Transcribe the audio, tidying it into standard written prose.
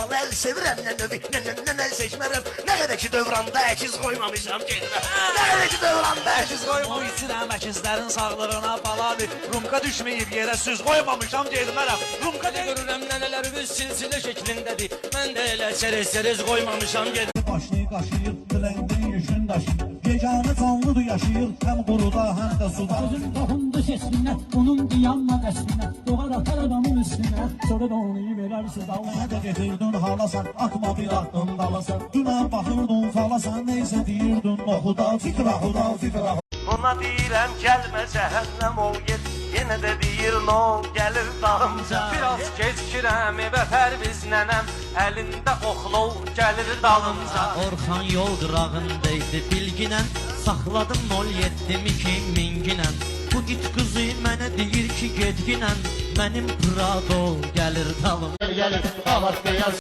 Vallahi sevirəm nə seçmərəm. Nə qədər ki dövranda əkiz qoymamışam gedirəm. Nə qədər ki dövranda əkiz Bu içirəm əkizlərin sağlığına baladır. Rumka düşməyib yerə süz qoymamışam gedmərəm. Rumka Ne görürəm nənələrimiz silsilə şəklindədir. Mən də elə çerez qoymamışam gedirəm. Başını qaşıyır, diləndin yükün daşıyır. Yeganə canlıdır yaşayır, həm quruda, həm də suda. Gözün toxundu sesinə, onun diyanma qəsrinə. Doğar atar adamın üstünə, sonra da onu verərsiz Allah. Nə də getirdin halasan, atma bir addım dalasan. Dünən baxırdın falasan, neysə deyirdin oxuda. Fikrahuda, fikrahuda. Ona deyirəm gəlmə cəhənnəm ol get. Yenə də deyir no gəlir dalımca. Biraz gecikirəm evə Pərviz nənəm. Əlində oxlov gəlir dalımca. Orxan yol qırağındaydı bilginən. Saxladım 07 2000-ginən. Bu git qızı mənə deyir ki getginən. Mənim Prado gəlir dalım. Gəlir, ağat beyaz.